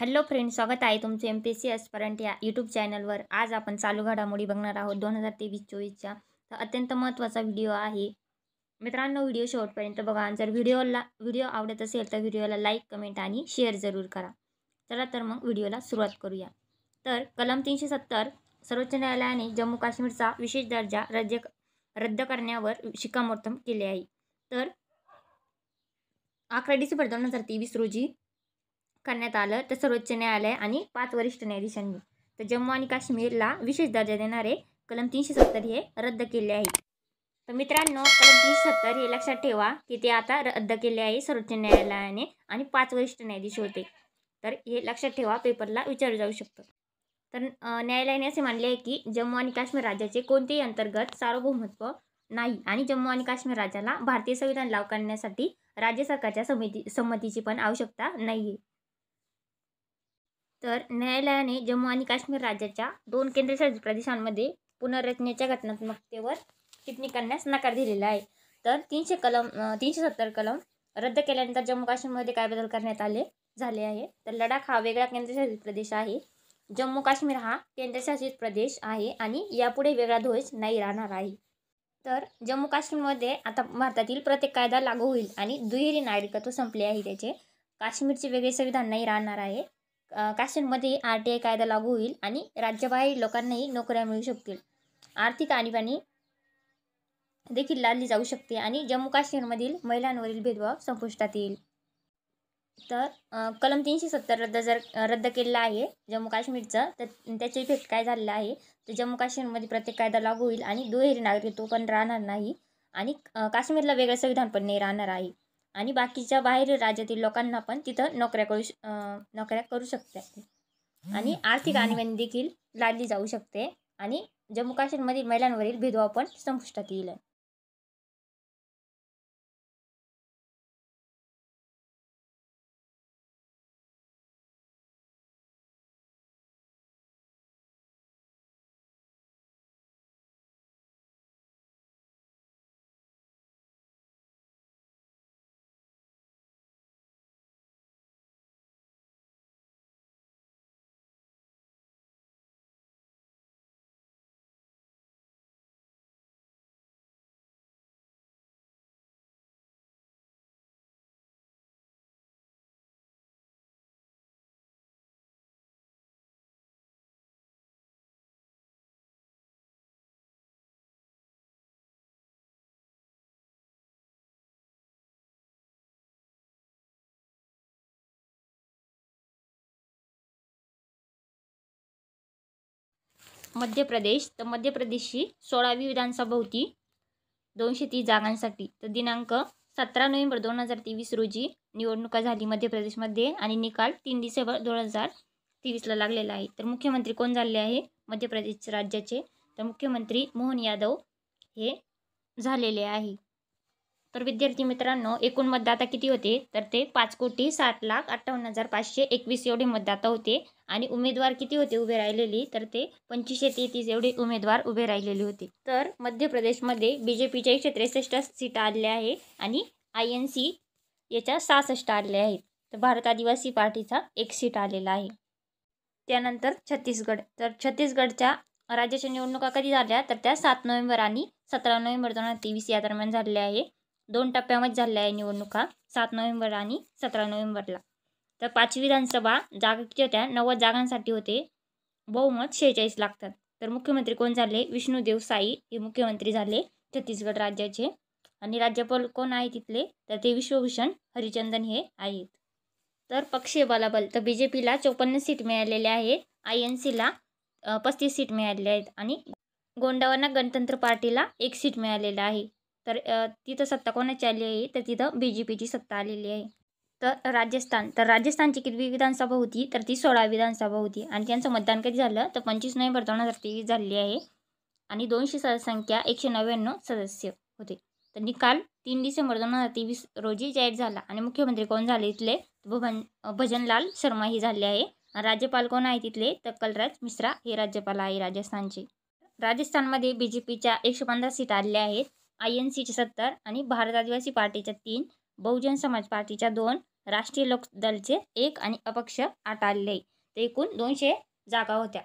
Hello friends, स्वागत आहे तुमचे MPSC एस्पिरंट या यूट्यूब चॅनलवर। आज आपण चालू घडामोडी बघणार आहोत 2023-24च्या। तर अत्यंत महत्त्वाचा व्हिडिओ आहे मित्रांनो, व्हिडिओ शेवटपर्यंत बघा। जर व्हिडिओ आवडत असेल तर व्हिडिओला लाईक, कमेंट आणि शेअर जरूर करा। चला तर मग व्हिडिओला सुरुवात करूया। तर कलम 370 सर्वोच्च न्यायालयाने जम्मू काश्मीरचा विशेष दर्जा रद्द करण्यावर शिक्कामोर्तब केले आहे। तर 11 डिसेंबर 2023 रोजी करण्यात आलं। तर सर्वोच्च न्यायालय आणि 5 वरिष्ठ न्यायाधीशांनी तर जम्मू आणि काश्मीरला विशेष दर्जा देणारे कलम 370 हे रद्द केले आहे। तर मित्रांनो, कलम 370 हे लक्षात ठेवा की ते आता रद्द केले आहे सर्वोच्च न्यायालयाने आणि 5 वरिष्ठ न्यायाधीश होते। तर हे लक्षात ठेवा, पेपरला विचारलं जाऊ शकतं। तर न्यायालयाने असे मानले आहे की जम्मू आणि काश्मीर राज्याचे कोणतेही अंतर्गत सार्वभौमत्व नाही आणि जम्मू आणि काश्मीर राज्याला भारतीय संविधान लागू करण्यासाठी राज्य सरकारच्या संमतीची पण आवश्यकता नाही। तर न्यायालयाने जम्मू आणि काश्मीर राज्याच्या 2 केंद्रशासित प्रदेशांमध्ये पुनर्रचनेच्या घटनात्मकतेवर टिप्पणी करण्यास नकार दिलेला आहे। तर 370 कलम रद्द केल्यानंतर जम्मू काश्मीरमध्ये काय बदल करण्यात झाले आहे। तर लडाख हा वेगळा केंद्रशासित प्रदेश आहे, जम्मू काश्मीर हा केंद्रशासित प्रदेश आहे आणि यापुढे वेगळा ध्वज नाही राहणार आहे। तर जम्मू काश्मीरमध्ये आता भारतातील प्रत्येक कायदा लागू होईल आणि दुहेरी नागरिकत्व संपले आहे त्याचे। काश्मीरचे वेगळे संविधान नाही राहणार आहे। काश्मीरमध्ये RTI कायदा लागू होईल आणि राज्याबाहेर लोकांनाही नोकऱ्या मिळू शकतील। आर्थिक आणीबाणी देखील लादली जाऊ शकते आणि जम्मू काश्मीरमधील महिलांवरील भेदभाव संपुष्टात येईल। तर कलम 370 रद्द केलेला आहे जम्मू काश्मीरचं, तर त्याचे इफेक्ट काय झालेला आहे। तर जम्मू काश्मीरमध्ये प्रत्येक कायदा लागू होईल आणि दुहेरी नागरिकत्व पण राहणार नाही आणि काश्मीरला वेगळं संविधान पण नाही राहणार आहे आणि बाकीच्या बाहेर राज्यातील लोकांना पण तिथं नोकऱ्या करू शकते आणि आर्थिक आणीबाणी देखील लादली जाऊ शकते आणि जम्मू काश्मीरमधील महिलांवरील भेदभाव पण संपुष्टात येईल। मध्य प्रदेश, तर मध्य प्रदेशची 16वी विधानसभा होती 230 जागांसाठी। तर दिनांक 17 नोव्हेंबर 2023 रोजी निवडणुका झाली मध्य प्रदेशमध्ये आणि निकाल 3 डिसेंबर 2023ला लागलेला आहे। तर मुख्यमंत्री कोण झाले आहे मध्य प्रदेश राज्याचे, तर मुख्यमंत्री मोहन यादव हे झालेले आहे। तर विद्यार्थी मित्रांनो, एकूण मतदाता किती होते, तर ते 5,60,58,521 एवढे मतदाता होते आणि उमेदवार किती होते उभे राहिलेले, तर ते 2533 एवढे उमेदवार उभे राहिलेले होते। तर मध्य प्रदेशमध्ये BJPच्या 163 सीटा आलेल्या आहे आणि INC याच्या 66 आलेल्या आहेत। तर भारत आदिवासी पार्टीचा 1 सीट आलेला आहे। त्यानंतर छत्तीसगड, तर छत्तीसगडच्या राज्याच्या निवडणुका कधी झाल्या, तर त्या 7 नोव्हेंबर आणि 17 नोव्हेंबर 2023 या दरम्यान झालेल्या आहे। 2 टप्प्यामध्ये झालेल्या आहे निवडणुका, 7 नोव्हेंबर आणि 17 नोव्हेंबरला। तर 5वी विधानसभा जागा किती होत्या, 90 जागांसाठी होते, बहुमत 46 लागतात। तर मुख्यमंत्री कोण झाले, विष्णुदेव साई हे मुख्यमंत्री झाले छत्तीसगड राज्याचे आणि राज्यपाल कोण आहे तिथले, तर ते विश्वभूषण हरिचंदन हे आहेत। तर पक्षीय बलाबल, तर BJPला 54 सीट मिळालेले आहेत, INCला 35 सीट मिळालेले आहेत आणि गोंडावना गणतंत्र पार्टीला 1 सीट मिळालेलं आहे। तर तिथं सत्ता कोणाची आली आहे, तर तिथं BJPची सत्ता आलेली आहे। तर राजस्थान, तर राजस्थानची कितवी विधानसभा होती, तर ती 16वी विधानसभा होती आणि त्यांचं मतदान कधी झालं, तर 25 नोव्हेंबर 2023 झालेली आहे आणि 200 सदस्यसंख्या 199 सदस्य होते। तर निकाल 3 डिसेंबर 2023 रोजी जाहीर झाला आणि मुख्यमंत्री कोण झाले इथले, भजनलाल शर्मा हे झाले आहे आणि राज्यपाल कोण आहे तिथले, तर कलराज मिश्रा हे राज्यपाल आहे राजस्थानचे। राजस्थानमध्ये BJPच्या 115 सीट आलेल्या आहेत, INCच्या 70 आणि भारत आदिवासी पार्टीच्या 3, बहुजन समाज पार्टीच्या 2, राष्ट्रीय लोकदलचे 1 आणि अपक्ष 8 आलेले आहे. तर एकूण 200 जागा होत्या.